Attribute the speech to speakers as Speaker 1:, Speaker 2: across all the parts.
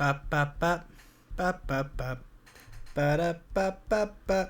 Speaker 1: Ba ba ba ba ba ba ba da ba ba ba.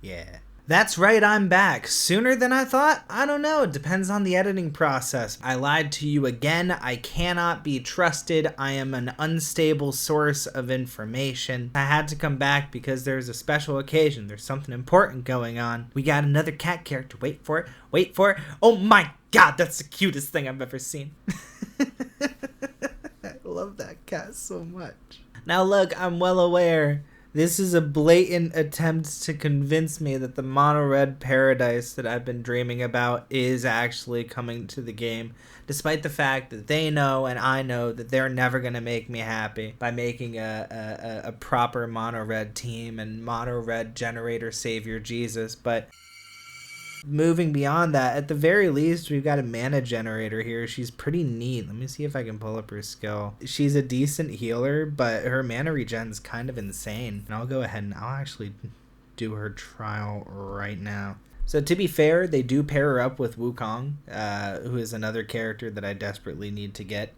Speaker 1: Yeah. That's right, I'm back. Sooner than I thought? I don't know. It depends on the editing process. I lied to you again. I cannot be trusted. I am an unstable source of information. I had to come back because there's a special occasion. There's something important going on. We got another cat character. Wait for it. Wait for it. Oh my god, that's the cutest thing I've ever seen. I love that cat so much. Now look, I'm well aware this is a blatant attempt to convince me that the mono red paradise that I've been dreaming about is actually coming to the game, despite the fact that they know and I know that they're never going to make me happy by making a proper mono red team and mono red generator savior Jesus. But moving beyond that, at the very least, we've got a mana generator here. She's pretty neat. Let me see if I can pull up her skill. She's a decent healer, but her mana regen's kind of insane. And I'll go ahead and I'll actually do her trial right now. So to be fair, they do pair her up with Wukong, who is another character that I desperately need to get,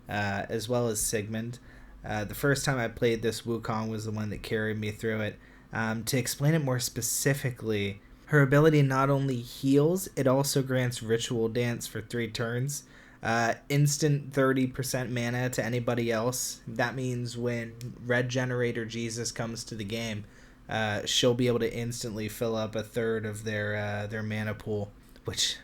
Speaker 1: as well as Sigmund. The first time I played this, Wukong was the one that carried me through it. To explain it more specifically, her ability not only heals, it also grants Ritual Dance for 3 turns. Instant 30% mana to anybody else. That means when Red Generator Jesus comes to the game, she'll be able to instantly fill up a third of their mana pool, which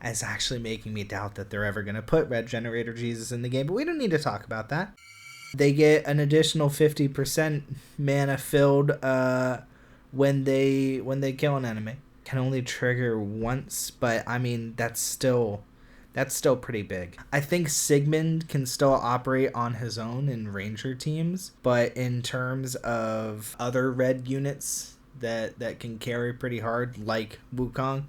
Speaker 1: is actually making me doubt that they're ever going to put Red Generator Jesus in the game, but we don't need to talk about that. They get an additional 50% mana filled when they kill an enemy. Can only trigger once, but I mean that's still pretty big. I think Sigmund can still operate on his own in ranger teams, but in terms of other red units that can carry pretty hard, like Wukong,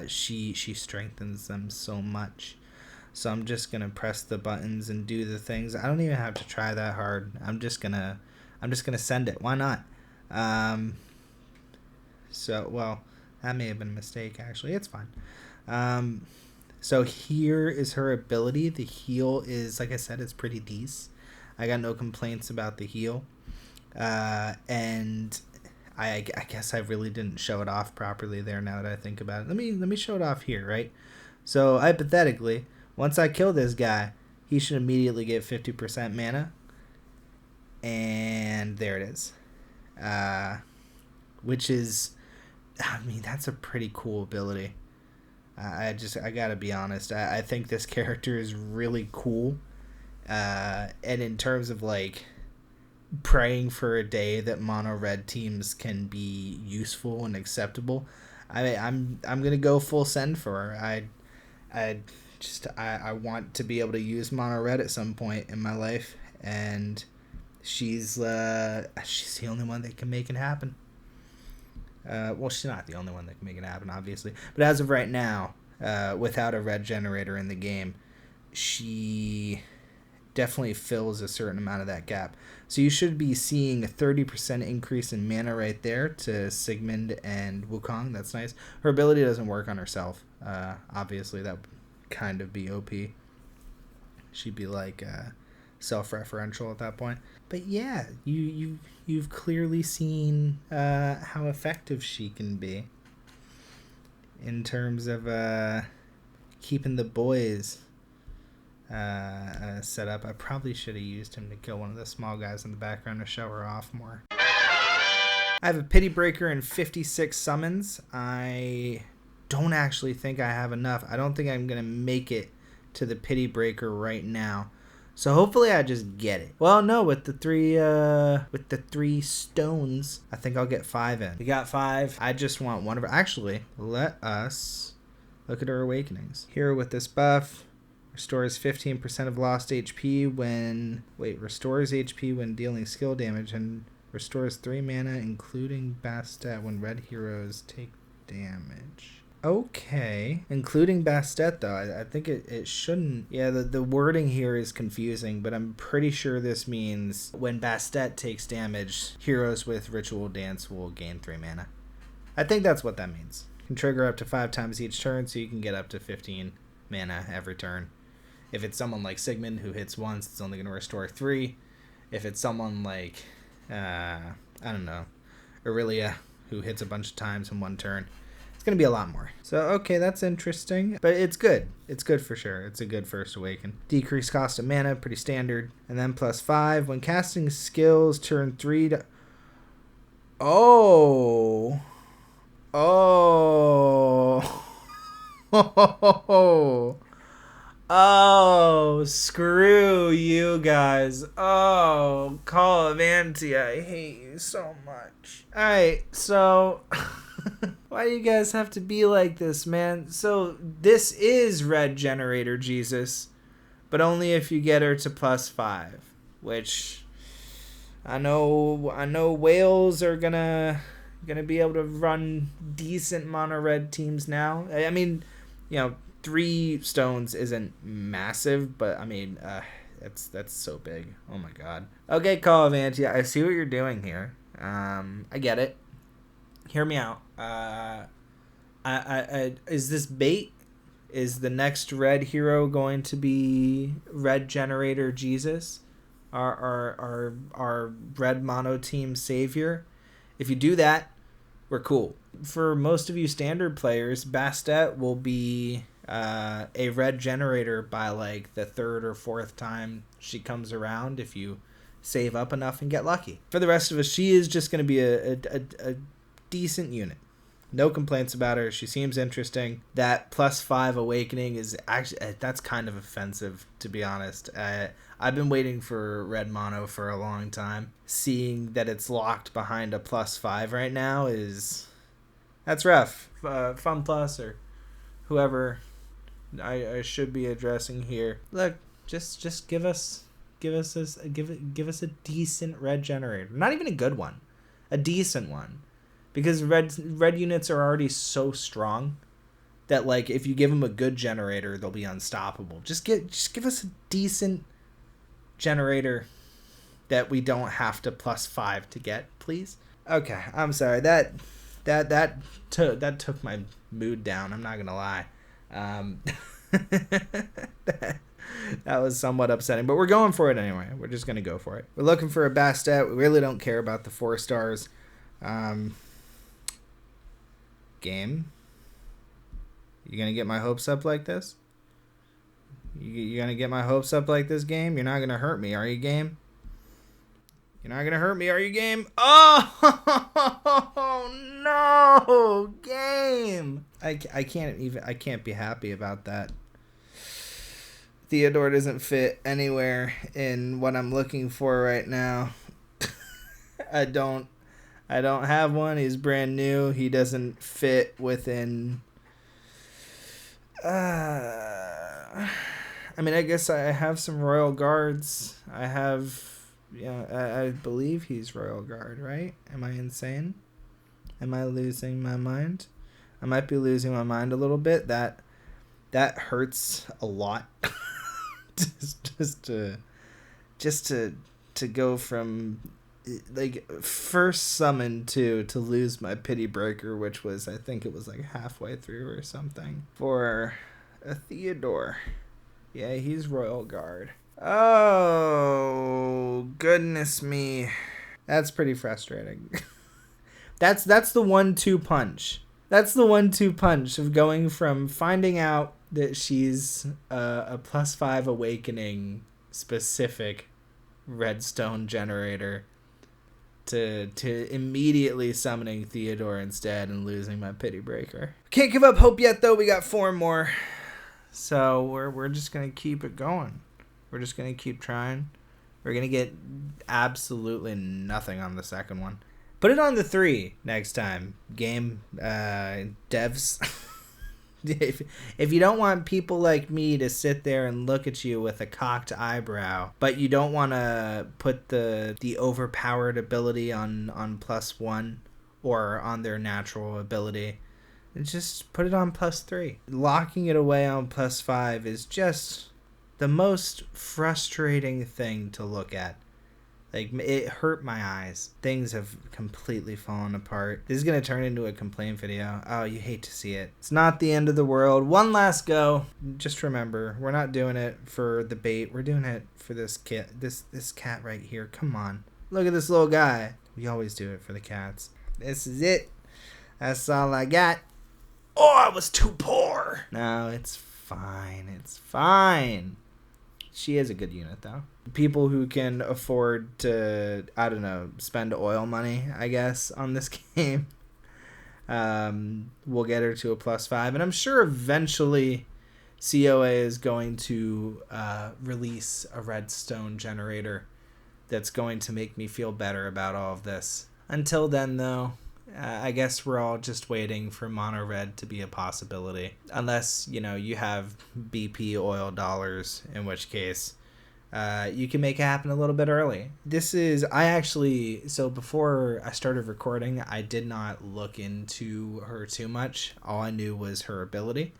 Speaker 1: she strengthens them so much. So I'm just gonna press the buttons and do the things. I don't even have to try that hard. I'm just gonna send it. Why not? That may have been a mistake, actually. It's fine. So here is her ability. The heal is, like I said, it's pretty decent. I got no complaints about the heal. And I guess I really didn't show it off properly there now that I think about it. Let me show it off here, right? So hypothetically, once I kill this guy, he should immediately get 50% mana. And there it is. Which is, I mean, that's a pretty cool ability. I gotta be honest. I think this character is really cool. And in terms of like praying for a day that mono red teams can be useful and acceptable, I'm gonna go full send for her. I want to be able to use mono red at some point in my life, and she's the only one that can make it happen. Well, she's not the only one that can make it happen, obviously. But as of right now, without a red generator in the game, she definitely fills a certain amount of that gap. So you should be seeing a 30% increase in mana right there to Sigmund and Wukong. That's nice. Her ability doesn't work on herself. Obviously, that would kind of be OP. She'd be like self-referential at that point. But yeah, you've clearly seen how effective she can be in terms of keeping the boys set up. I probably should have used him to kill one of the small guys in the background to show her off more. I have a Pity Breaker and 56 summons. I don't actually think I have enough. I don't think I'm going to make it to the Pity Breaker right now. So hopefully I just get it. Well, no, with the three stones, I think I'll get 5 in. We got 5. I just want one of her. Actually, let us look at her awakenings. Here with this buff, restores 15% of lost HP restores HP when dealing skill damage, and restores 3 mana, including Bastet, when red heroes take damage. Okay, including Bastet though. I think it shouldn't. Yeah, the wording here is confusing, but I'm pretty sure this means when Bastet takes damage, heroes with Ritual Dance will gain 3 mana. I think that's what that means. Can trigger up to 5 times each turn, so you can get up to 15 mana every turn. If it's someone like Sigmund who hits once, it's only going to restore 3. If it's someone like, I don't know, Aurelia, who hits a bunch of times in one turn, it's going to be a lot more. So, okay, that's interesting. But it's good. It's good for sure. It's a good first awaken. Decreased cost of mana, pretty standard. And then +5. When casting skills, turn 3 to... Oh. Oh. Oh, screw you guys. Oh, Call of Antia, I hate you so much. Alright, so... Why do you guys have to be like this, man? So, this is Red Generator Jesus, but only if you get her to +5, which... I know Wales are gonna be able to run decent mono red teams now. I mean, 3 stones isn't massive, but I mean, that's so big. Oh my god. Okay, Call of Antia, I see what you're doing here. I get it. Hear me out. Is this bait? Is the next red hero going to be Red Generator Jesus? Our red mono team savior? If you do that, we're cool. For most of you standard players, Bastet will be a red generator by like the 3rd or 4th time she comes around if you save up enough and get lucky. For the rest of us, she is just going to be a decent unit. No complaints about her. She seems interesting. That +5 awakening is actually, that's kind of offensive, to be honest. I've been waiting for red mono for a long time. Seeing that it's locked behind a +5 right now that's rough. Fun Plus or whoever I should be addressing here. Look, just give us a decent red generator. Not even a good one, a decent one. Because red units are already so strong that, like, if you give them a good generator, they'll be unstoppable. Just give us a decent generator that we don't have to +5 to get, please. Okay, I'm sorry. That took my mood down. I'm not gonna lie. That was somewhat upsetting, but we're going for it anyway. We're just gonna go for it. We're looking for a Bastet. We really don't care about the 4 stars. Game, you gonna get my hopes up like this? You gonna get my hopes up like this, game? You're not gonna hurt me, are you, game? You're not gonna hurt me, are you, game? Oh no, game! I can't be happy about that. Theodore doesn't fit anywhere in what I'm looking for right now. I don't have one. He's brand new. He doesn't fit within... I mean, I guess I have some Royal Guards. I have... I believe he's Royal Guard, right? Am I insane? Am I losing my mind? I might be losing my mind a little bit. That hurts a lot. just to go from... like first summon to lose my pity breaker, which was, I think it was like halfway through or something, for a Theodore. Yeah, he's Royal Guard. Oh goodness me, that's pretty frustrating. that's the 1-2 punch. That's the 1-2 punch of going from finding out that she's a +5 awakening specific redstone generator to immediately summoning Theodore instead and losing my pity breaker. Can't give up hope yet, though. We got 4 more, so we're just gonna keep it going. We're just gonna keep trying. We're gonna get absolutely nothing on the second one. Put it on the 3 next time, game devs. If you don't want people like me to sit there and look at you with a cocked eyebrow, but you don't want to put the overpowered ability on +1 or on their natural ability, just put it on +3. Locking it away on +5 is just the most frustrating thing to look at Like, it hurt my eyes. Things have completely fallen apart. This is going to turn into a complaint video. Oh, you hate to see it. It's not the end of the world. One last go. Just remember, we're not doing it for the bait. We're doing it for this this cat right here. Come on. Look at this little guy. We always do it for the cats. This is it. That's all I got. Oh, I was too poor. No, it's fine. It's fine. She is a good unit, though. People who can afford to, I don't know, spend oil money, I guess, on this game, will get her to a +5. And I'm sure eventually COA is going to release a redstone generator that's going to make me feel better about all of this. Until then, though, I guess we're all just waiting for mono red to be a possibility. Unless, you know, you have BP oil dollars, in which case you can make it happen a little bit early. So before I started recording, I did not look into her too much. All I knew was her ability.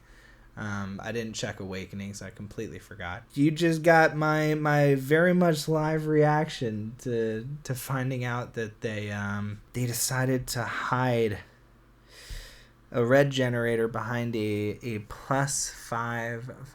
Speaker 1: I didn't check Awakenings. I completely forgot. You just got my very much live reaction to finding out that they decided to hide a red generator behind a +5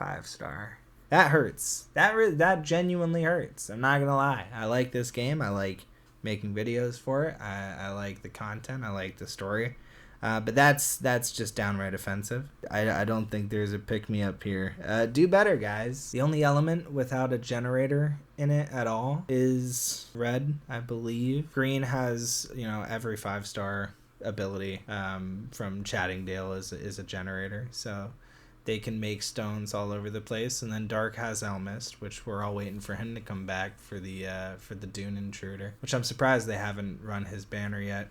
Speaker 1: 5-star. That hurts. That genuinely hurts. I'm not gonna lie. I like this game. I like making videos for it. I like the content. I like the story. But that's just downright offensive. I don't think there's a pick-me-up here. Do better, guys. The only element without a generator in it at all is red, I believe. Green has, you know, every 5-star ability from Chattingdale is a generator. So they can make stones all over the place. And then Dark has Elmist, which we're all waiting for him to come back for the Dune Intruder, which I'm surprised they haven't run his banner yet.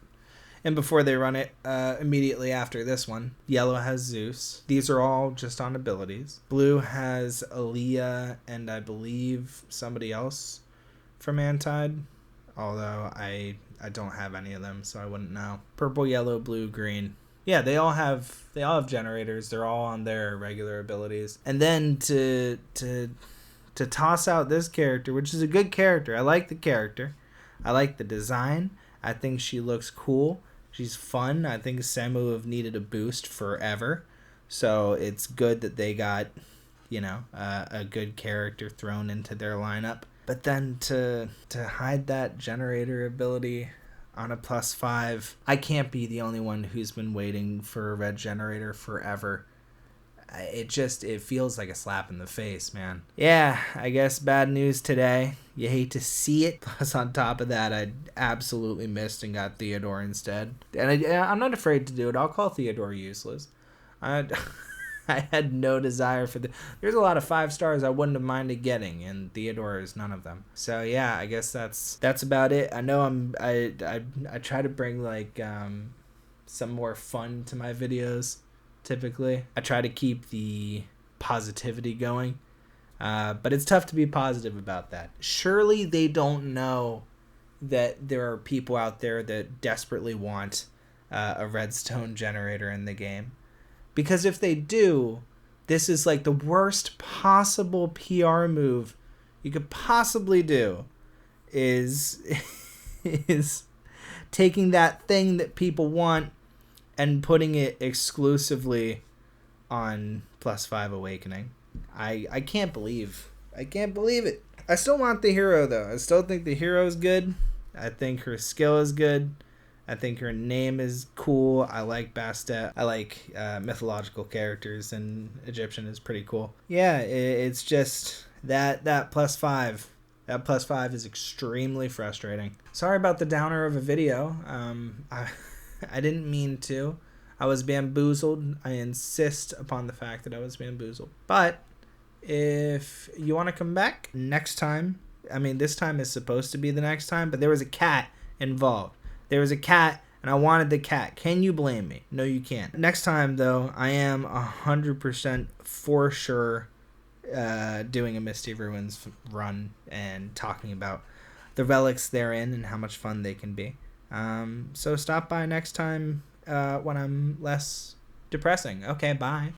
Speaker 1: And before they run it, immediately after this one, Yellow has Zeus. These are all just on abilities. Blue has Aaliyah and I believe somebody else from Antide, although I don't have any of them, so I wouldn't know. Purple, yellow, blue, green. Yeah, they all have generators. They're all on their regular abilities. And then to toss out this character, which is a good character. I like the character. I like the design. I think she looks cool. She's fun. I think Semu have needed a boost forever. So it's good that they got, you know, a good character thrown into their lineup. But then to hide that generator ability on a +5, I can't be the only one who's been waiting for a red generator forever. It feels like a slap in the face, man. Yeah, I guess bad news today. You hate to see it. Plus, on top of that, I absolutely missed and got Theodore instead. And I'm not afraid to do it. I'll call Theodore useless. I had no desire for There's a lot of 5-stars I wouldn't have minded getting, and Theodore is none of them. So yeah, I guess that's about it. I know I try to bring like some more fun to my videos. Typically, I try to keep the positivity going, but it's tough to be positive about that. Surely they don't know that there are people out there that desperately want a redstone generator in the game. Because if they do, this is like the worst possible PR move you could possibly do is taking that thing that people want and putting it exclusively on +5 Awakening. I can't believe it. I still want the hero, though. I still think the hero is good. I think her skill is good. I think her name is cool. I like Bastet. I like mythological characters, and Egyptian is pretty cool. Yeah, it's just that +5. That +5 is extremely frustrating. Sorry about the downer of a video. I didn't mean to. I was bamboozled. I insist upon the fact that I was bamboozled. But if you want to come back next time, I mean, this time is supposed to be the next time, but there was a cat involved. There was a cat, and I wanted the cat. Can you blame me? No, you can't. Next time, though, I am 100% for sure doing a Misty Ruins run and talking about the relics therein and how much fun they can be. So stop by next time when I'm less depressing. Okay, bye.